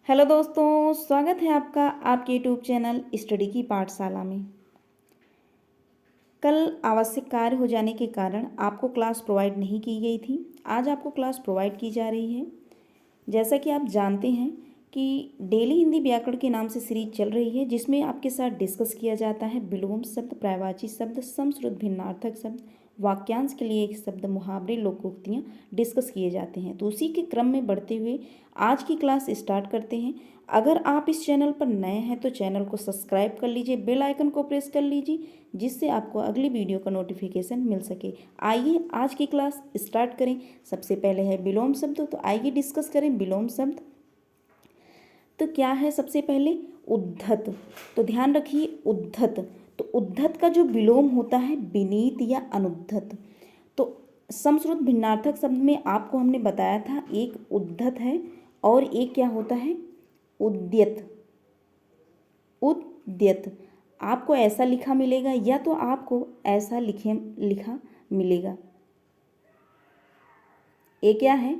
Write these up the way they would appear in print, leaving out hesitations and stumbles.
Hello दोस्तों, स्वागत है आपका आपके यूट्यूब चैनल स्टडी की पाठशाला में। कल आवश्यक कार्य हो जाने के कारण आपको क्लास प्रोवाइड नहीं की गई थी। आज आपको क्लास प्रोवाइड की जा रही है। जैसा कि आप जानते हैं कि डेली हिंदी व्याकरण के नाम से सीरीज चल रही है, जिसमें आपके साथ डिस्कस किया जाता है विलोम शब्द, पर्यायवाची शब्द, समश्रुत भिन्नार्थक शब्द, वाक्यांश के लिए एक शब्द, मुहावरे, लोकोक्तियाँ डिस्कस किए जाते हैं। तो उसी के क्रम में बढ़ते हुए आज की क्लास स्टार्ट करते हैं। अगर आप इस चैनल पर नए हैं तो चैनल को सब्सक्राइब कर लीजिए, बेल आइकन को प्रेस कर लीजिए, जिससे आपको अगली वीडियो का नोटिफिकेशन मिल सके। आइए आज की क्लास स्टार्ट करें। सबसे पहले है विलोम शब्द, तो आइए डिस्कस करें विलोम शब्द। तो क्या है सबसे पहले उद्धत। तो ध्यान रखिए उद्धत, तो उद्धत का जो विलोम होता है विनीत या अनुद्धत। तो समश्रुत भिन्नार्थक शब्द में आपको हमने बताया था एक उद्धत है और एक क्या होता है उद्यत। उद्यत आपको ऐसा लिखा मिलेगा या तो आपको ऐसा लिखा मिलेगा। ये क्या है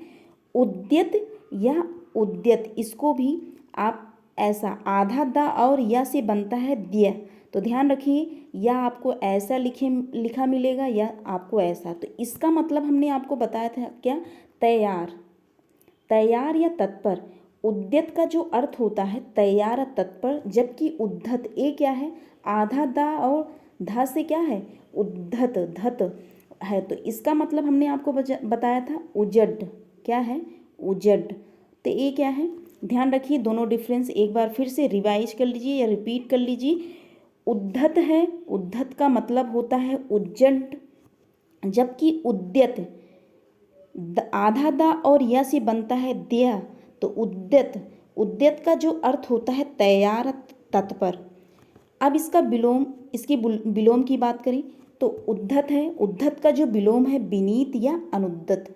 उद्यत या उद्यत। इसको भी आप ऐसा आधा दा और या से बनता है द्य। तो ध्यान रखिए या आपको ऐसा लिखा मिलेगा या आपको ऐसा। तो इसका मतलब हमने आपको बताया था क्या तैयार, तैयार या तत्पर। उद्यत का जो अर्थ होता है तैयार या तत्पर, जबकि उद्धत ये क्या है आधा दा और धा से क्या है उद्धत धत है। तो इसका मतलब हमने आपको बताया था उजड। क्या है उजड। तो ये क्या है ध्यान रखिए दोनों डिफरेंस एक बार फिर से रिवाइज कर लीजिए या रिपीट कर लीजिए। उद्धत है, उद्धत का मतलब होता है उज्जड, जबकि उद्यत आधा दा और या से बनता है द्या। तो उद्यत, उद्यत का जो अर्थ होता है तैयार तत्पर। अब इसका विलोम, इसकी विलोम की बात करें तो उद्धत है, उद्धत का जो विलोम है विनीत या अनुद्धत।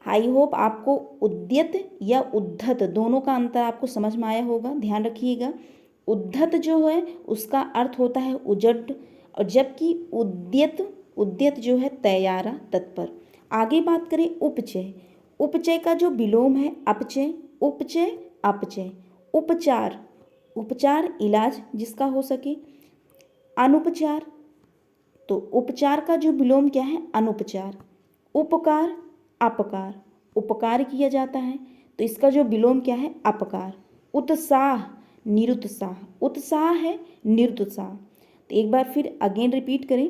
आई होप आपको उद्यत या उद्धत दोनों का अंतर आपको समझ में आया होगा। ध्यान रखिएगा उद्धत जो है उसका अर्थ होता है उजड, और जबकि उद्यत, उद्यत जो है तैयारा तत्पर। आगे बात करें उपचय। उपचय का जो विलोम है अपचय, उपचय अपचय। उपचार, उपचार इलाज जिसका हो सके। अनुपचार, तो उपचार का जो विलोम क्या है अनुपचार। उपकार अपकार, उपकार किया जाता है तो इसका जो विलोम क्या है अपकार। उत्साह निरुत्साह, उत्साह है निरुत्साह। तो एक बार फिर अगेन रिपीट करें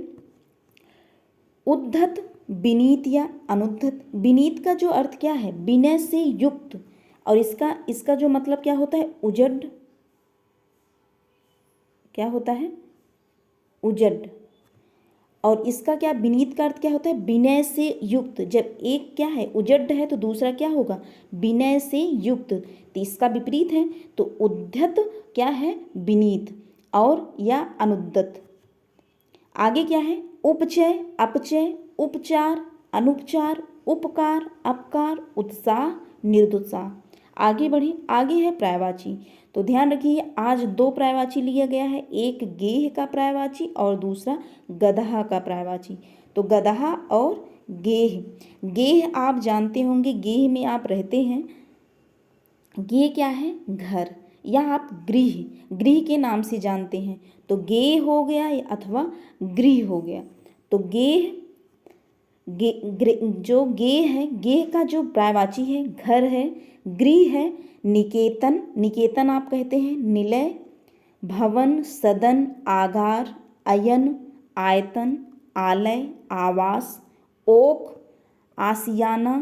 उद्धत विनीत या अनुद्धत। विनीत का जो अर्थ क्या है विनय से युक्त, और इसका जो मतलब क्या होता है उजड। क्या होता है उजड। और इसका क्या विनीत का अर्थ क्या होता है विनय से युक्त। जब एक क्या है उजड है तो दूसरा क्या होगा विनय से युक्त। तो इसका विपरीत है तो उद्धत क्या है विनीत और या अनुद्धत। आगे क्या है उपचय अपचय, उपचार अनुपचार, उपकार अपकार, उत्साह निरुत्साह। आगे बढ़े, आगे है पर्यायवाची। तो ध्यान रखिए आज दो पर्यायवाची लिया गया है, एक गेह का पर्यायवाची और दूसरा गदहा का पर्यायवाची। तो गदहा और गेह। गेह आप जानते होंगे, गेह में आप रहते हैं। गेह क्या है घर, या आप गृह, गृह के नाम से जानते हैं। तो गेह हो गया अथवा गृह हो गया। तो गेह जो गेह है, गेह का जो पर्यायवाची है घर है, गृह है निकेतन, निकेतन आप कहते हैं निलय, भवन सदन आगार, अयन आयतन, आलय आवास, ओक आसियाना,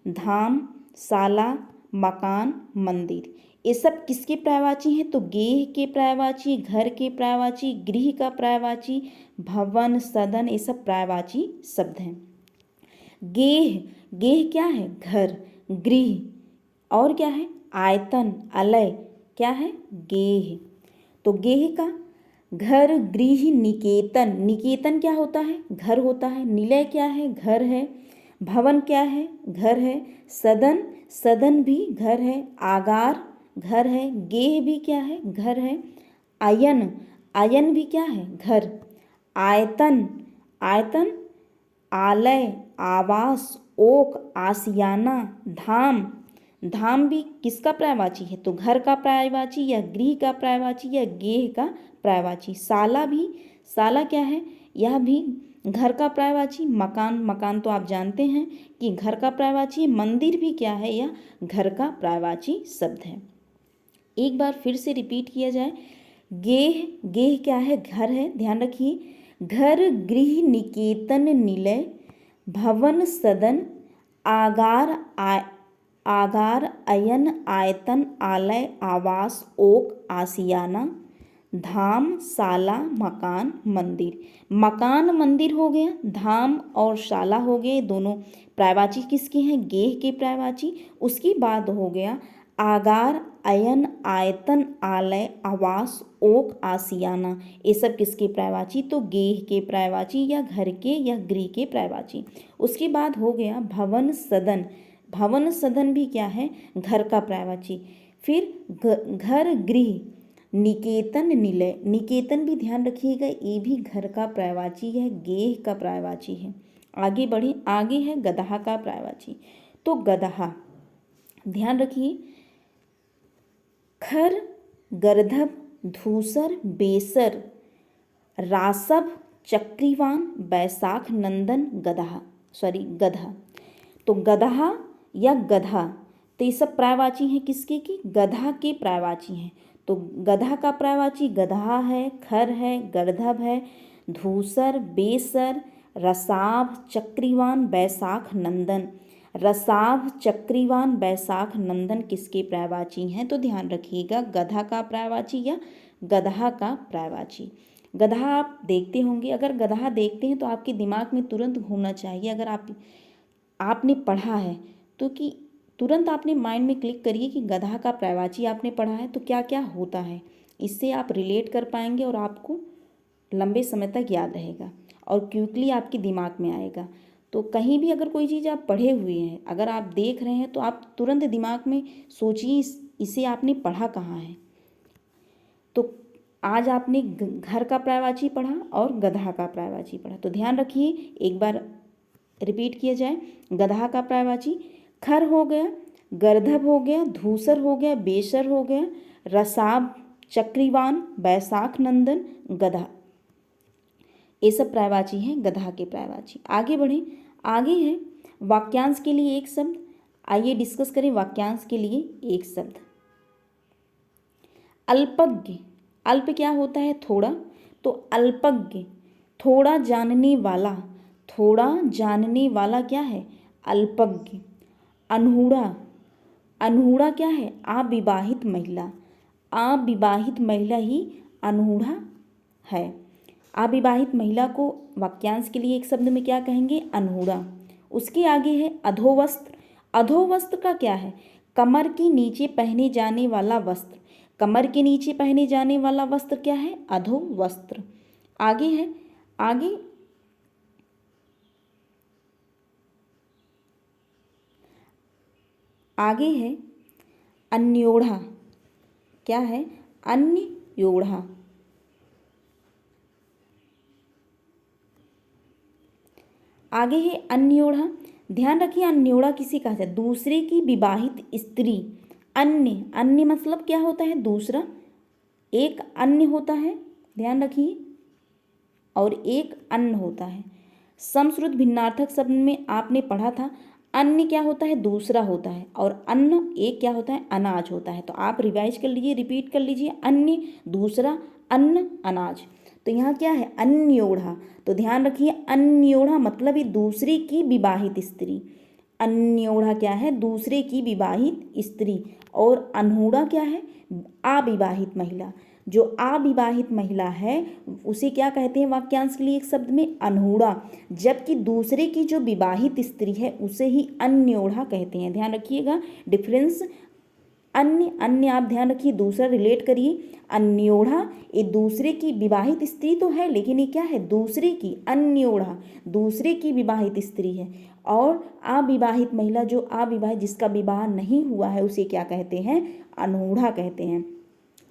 धाम शाला, मकान मंदिर। ये सब किसके पर्यायवाची हैं तो गेह के पर्यायवाची, घर के पर्यायवाची, गृह का पर्यायवाची, भवन सदन, ये सब पर्यायवाची शब्द हैं। गेह, गेह क्या है घर, गृह और क्या है आयतन अलय, क्या है गेह। तो गेह का घर गृह निकेतन, निकेतन क्या होता है घर होता है, निलय क्या है घर है, भवन क्या है घर है, सदन, सदन भी घर है, आगार घर है, गेह भी क्या है घर है, अयन, अयन भी क्या है घर, आयतन, आयतन आलय आवास, ओक आसियाना, धाम, धाम भी किसका पर्यायवाची है? तो घर का पर्यायवाची या गृह का पर्यायवाची या गेह का पर्यायवाची। साला भी, साला क्या है? यह भी घर का पर्यायवाची। मकान, मकान तो आप जानते हैं कि घर का पर्यायवाची है। मंदिर भी क्या है? यह घर का पर्यायवाची शब्द है। एक बार फिर से रिपीट किया जाए। गेह, गेह क्या है? घर है, ध्यान रखिए। घर, गृह, निकेतन, निलय, भवन, सदन, आगार, आगार, अयन, आयतन, आलय, आवास, ओक, आसियाना, धाम, साला, मकान, मंदिर। मकान मंदिर हो गया, धाम और शाला हो गए, दोनों पर्यायवाची किसके हैं? गेह के पर्यायवाची। उसके बाद हो गया आगार, अयन, आयतन, आलय, आवास, ओक, आसियाना। ये सब किसके पर्यायवाची? तो गेह के पर्यायवाची या घर के या गृह के पर्यायवाची। उसके बाद हो गया भवन, सदन। भवन, सदन भी क्या है? घर का पर्यायवाची। फिर घर, गृह, निकेतन, निलय। निकेतन भी ध्यान रखिएगा, ये भी घर का पर्यायवाची है, गेह का पर्यायवाची है। आगे बढ़े, आगे है गदहा का पर्यायवाची। तो गदहा, ध्यान रखिए, खर, गर्दभ, धूसर, बेसर, रासभ, चक्रीवान, बैसाख, नंदन, गधा। तो गदहा या गधा, तो ये सब पर्यायवाची हैं किसके की? गधा के पर्यायवाची हैं। तो गधा का पर्यायवाची गदहा है, खर है, गर्दभ है, धूसर, बेसर, रसाभ, चक्रीवान, बैसाख, नंदन। रसाभ, चक्रीवान, बैसाख, नंदन किसके पर्यायवाची हैं? तो ध्यान रखिएगा, गधा का पर्यायवाची या गदहा का पर्यायवाची। गदहा आप देखते होंगे, अगर गदहा देखते हैं तो आपके दिमाग में तुरंत घूमना चाहिए। अगर आपने पढ़ा है तो कि तुरंत आपने माइंड में क्लिक करिए कि गधा का पर्यायवाची आपने पढ़ा है तो क्या क्या होता है। इससे आप रिलेट कर पाएंगे और आपको लंबे समय तक याद रहेगा और क्विकली आपके दिमाग में आएगा। तो कहीं भी अगर कोई चीज़ आप पढ़े हुए हैं, अगर आप देख रहे हैं तो आप तुरंत दिमाग में सोचिए इसे आपने पढ़ा कहाँ है। तो आज आपने घर का पर्यायवाची पढ़ा और गधा का पर्यायवाची पढ़ा। तो ध्यान रखिए, एक बार रिपीट किया जाए। गधा का पर्यायवाची खर हो गया, गर्दभ हो गया, धूसर हो गया, बेसर हो गया, रसाब, चक्रीवान, बैसाख, नंदन, गधा। ये सब पर्यायवाची हैं गधा के पर्यायवाची। आगे बढ़ें, आगे है वाक्यांश के लिए एक शब्द। आइए डिस्कस करें वाक्यांश के लिए एक शब्द। अल्पज्ञ, अल्प क्या होता है? थोड़ा। तो अल्पज्ञ, थोड़ा जानने वाला, थोड़ा जानने वाला क्या है? अल्पज्ञ। अनहूढ़ा, अनहूढ़ा क्या है? अविवाहित महिला। अविवाहित महिला ही अनहूढ़ा है। अविवाहित महिला को वाक्यांश के लिए एक शब्द में क्या कहेंगे? अनहूढ़ा। उसके आगे है अधोवस्त्र। अधोवस्त्र का क्या है? कमर के नीचे पहने जाने वाला वस्त्र। कमर के नीचे पहने जाने वाला वस्त्र क्या है? अधोवस्त्र। आगे है, आगे आगे है अन्योढ़ा। क्या है? अन्योढ़ा। आगे है अन्योढ़ा। ध्यान रखिए, अन्योढ़ा किसे कहा जाए? दूसरे की विवाहित स्त्री। अन्य, अन्य मतलब क्या होता है? दूसरा। एक अन्य होता है, ध्यान रखिए, और एक अन्न होता है। समश्रुत भिन्नार्थक शब्द में आपने पढ़ा था, अन्य क्या होता है? दूसरा होता है, और अन्न एक क्या होता है? अनाज होता है। तो आप रिवाइज कर लीजिए, रिपीट कर लीजिए, अन्य, दूसरा, अन्न, अनाज। तो यहाँ क्या है? अन्योढ़ा। तो ध्यान रखिए, अन्योढ़ा मतलब ये दूसरे की विवाहित स्त्री। अन्योढ़ा क्या है? दूसरे की विवाहित स्त्री। और अनहूढ़ा क्या है? अविवाहित महिला। जो अविवाहित महिला है उसे क्या कहते हैं वाक्यांश के लिए एक शब्द में? अनहूढ़ा। जबकि दूसरे की जो विवाहित स्त्री है उसे ही अन्योढ़ा कहते हैं। ध्यान रखिएगा डिफरेंस। अन्य, अन्य आप ध्यान रखिए, दूसरा रिलेट करिए। अन्योढ़ा ये दूसरे की विवाहित स्त्री तो है, लेकिन ये क्या है? दूसरे की। अन्योढ़ा दूसरे की विवाहित स्त्री है। और अविवाहित महिला, जो अविवाहित, जिसका विवाह नहीं हुआ है, उसे क्या कहते हैं? अनहूढ़ा कहते हैं।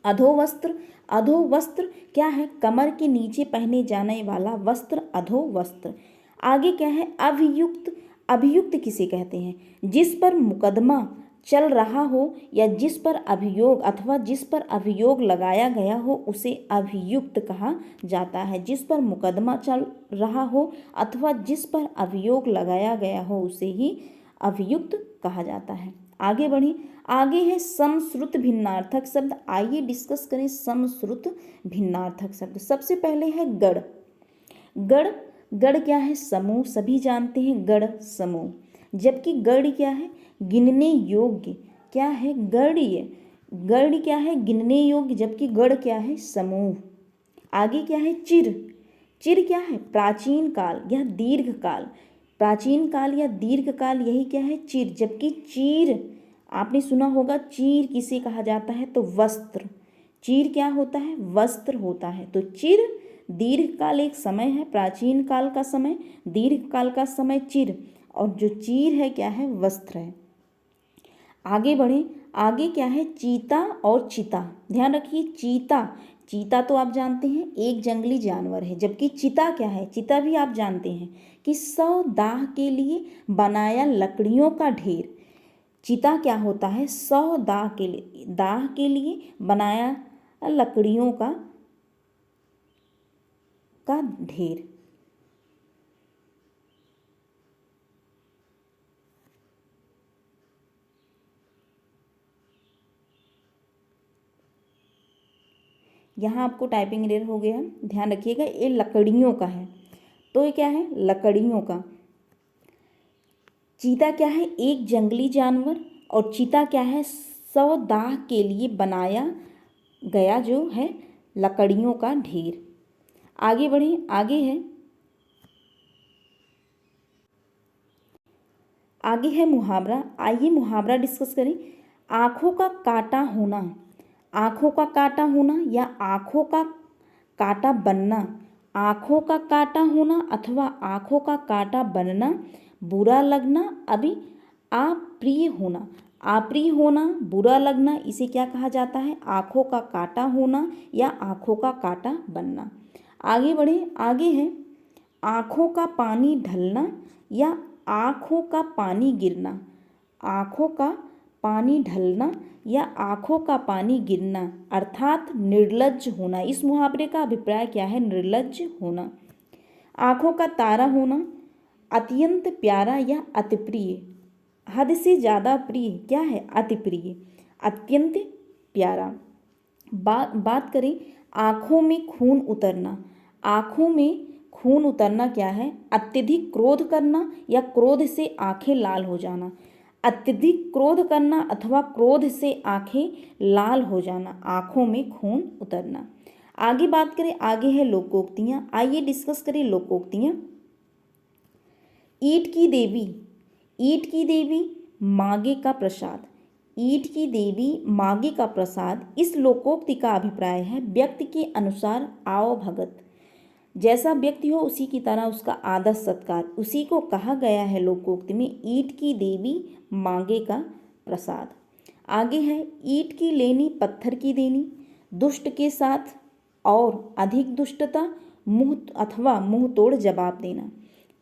अधोवस्त्र, अधोवस्त्र क्या है? कमर के नीचे पहने जाने वाला वस्त्र, अधोवस्त्र। आगे क्या है? अभियुक्त। अभियुक्त किसे कहते हैं? जिस पर मुकदमा चल रहा हो या जिस पर अभियोग अथवा जिस पर अभियोग लगाया गया हो उसे अभियुक्त कहा जाता है। जिस पर मुकदमा चल रहा हो अथवा जिस पर अभियोग लगाया गया हो उसे ही अभियुक्त कहा जाता है। आगे बढ़ें, आगे है समश्रुत भिन्नार्थक शब्द। आइए डिस्कस करें समश्रुत भिन्नार्थक शब्द। सबसे पहले है गण। गण, गण क्या है? समूह, सभी जानते हैं गण समूह। जबकि गण क्या है? गिनने योग्य। क्या है? गणीय। गण क्या है? गिनने योग्य, जबकि गण क्या है? समूह। आगे क्या है? चिर। चिर क्या है? प्राचीन काल या दीर्घ काल। प्राचीन काल या दीर्घ काल, यही क्या है? चिर। जबकि चीर, आपने सुना होगा चीर किसे कहा जाता है? तो वस्त्र। चीर क्या होता है? वस्त्र होता है। तो चिर दीर्घ काल एक समय है, प्राचीन काल का समय, दीर्घ काल का समय चिर, और जो चीर है क्या है? वस्त्र है। आगे बढ़ें, आगे क्या है? चीता और चिता। ध्यान रखिए, चीता, चीता तो आप जानते हैं एक जंगली जानवर है, जबकि चिता क्या है? चिता भी आप जानते हैं कि 100 दाह के लिए बनाया लकड़ियों का ढेर। चिता क्या होता है? 100 दाह के लिए बनाया लकड़ियों का ढेर। यहाँ आपको टाइपिंग एरर हो गया, ध्यान रखिएगा, ये लकड़ियों का है, तो ये क्या है? लकड़ियों का। चीता क्या है? एक जंगली जानवर, और चीता क्या है? 100 दाह के लिए बनाया गया जो है लकड़ियों का ढेर। आगे बढ़ें, आगे है मुहावरा। आइए मुहावरा डिस्कस करें। आँखों का काटा होना, आँखों का काटा होना या आँखों का काटा बनना। आँखों का काटा होना अथवा आँखों का काटा बनना, बुरा लगना, अभी अप्रिय होना। अप्रिय होना, बुरा लगना, इसे क्या कहा जाता है? आँखों का काटा होना या आँखों का काटा बनना। आगे बढ़े, आगे है आँखों का पानी ढलना या आँखों का पानी गिरना। आँखों का पानी ढलना या आँखों का पानी गिरना, अर्थात निर्लज्ज होना। इस मुहावरे का अभिप्राय क्या है? निर्लज्ज होना। आँखों का तारा होना, अत्यंत प्यारा या अति प्रिय। हद से ज़्यादा प्रिय क्या है? अति प्रिय, अत्यंत प्यारा। बात करें आँखों में खून उतरना। आँखों में खून उतरना क्या है? अत्यधिक क्रोध करना या क्रोध से आंखें लाल हो जाना। अत्यधिक क्रोध करना अथवा क्रोध से आंखें लाल हो जाना, आँखों में खून उतरना। आगे बात करें, आगे है लोकोक्तियाँ। आइए डिस्कस करें लोकोक्तियाँ। ईंट की देवी, ईंट की देवी मागे का प्रसाद। ईंट की देवी मागे का प्रसाद, इस लोकोक्ति का अभिप्राय है व्यक्ति के अनुसार आओ भगत। जैसा व्यक्ति हो उसी की तरह उसका आदर सत्कार, उसी को कहा गया है लोकोक्ति में, ईंट की देवी मांगे का प्रसाद। आगे है ईंट की लेनी पत्थर की देनी। दुष्ट के साथ और अधिक दुष्टता, मुंह अथवा मुंह तोड़ जवाब देना।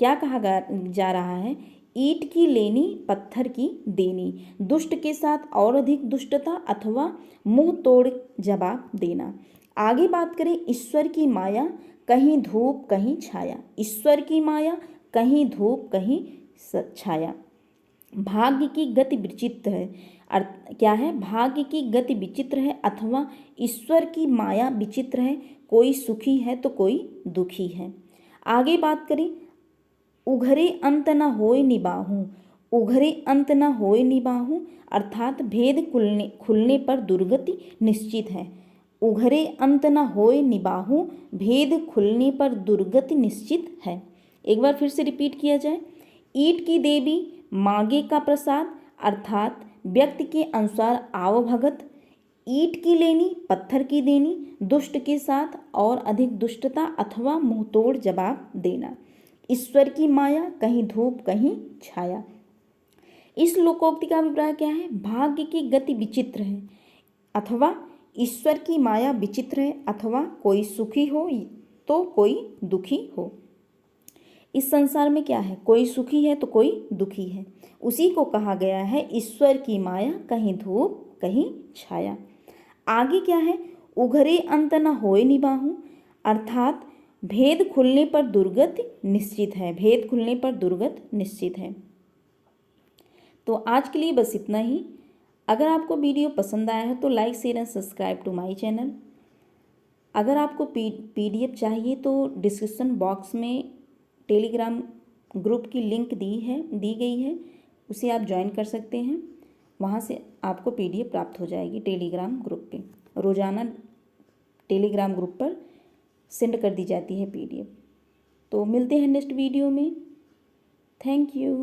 क्या कहा जा रहा है? ईंट की लेनी पत्थर की देनी, दुष्ट के साथ और अधिक दुष्टता अथवा मुंह तोड़ जवाब देना। आगे बात करें ईश्वर की माया, कहीं धूप कहीं छाया। ईश्वर की माया, कहीं धूप कहीं छाया। भाग्य की गति विचित्र है। क्या है? भाग्य की गति विचित्र है अथवा ईश्वर की माया विचित्र है, कोई सुखी है तो कोई दुखी है। आगे बात करें उघरे अंत न होए निबाहूं। उघरे अंत न होए निबाहूं, अर्थात भेद खुलने पर दुर्गति निश्चित है। उघरे अंत न होए निबाहूं, भेद खुलने पर दुर्गति निश्चित है। एक बार फिर से रिपीट किया जाए। ईंट की देवी मांगे का प्रसाद, अर्थात व्यक्ति के अनुसार आओ भगत। ईंट की लेनी पत्थर की देनी, दुष्ट के साथ और अधिक दुष्टता अथवा मुंहतोड़ जवाब देना। ईश्वर की माया, कहीं धूप कहीं छाया। इस लोकोक्ति का अभिप्राय क्या है? भाग्य की गति विचित्र है अथवा ईश्वर की माया विचित्र है, अथवा कोई सुखी हो तो कोई दुखी हो। इस संसार में क्या है, कोई सुखी है तो कोई दुखी है। उसी को कहा गया है ईश्वर की माया, कहीं धूप कहीं छाया। आगे क्या है, उघरे अंत न होए निबाहु, अर्थात भेद खुलने पर दुर्गत निश्चित है, भेद खुलने पर दुर्गत निश्चित है। तो आज के लिए बस इतना ही। अगर आपको वीडियो पसंद आया है तो like share and subscribe to my channel. अगर आपको पीडीएफ चाहिए तो डिस्क्रिप्शन बॉक्स में टेलीग्राम ग्रुप की लिंक दी गई है, उसे आप ज्वाइन कर सकते हैं। वहाँ से आपको पीडीएफ प्राप्त हो जाएगी टेलीग्राम ग्रुप पे। रोज़ाना टेलीग्राम ग्रुप पर सेंड कर दी जाती है पीडीएफ। तो मिलते हैं नेक्स्ट वीडियो में। Thank you.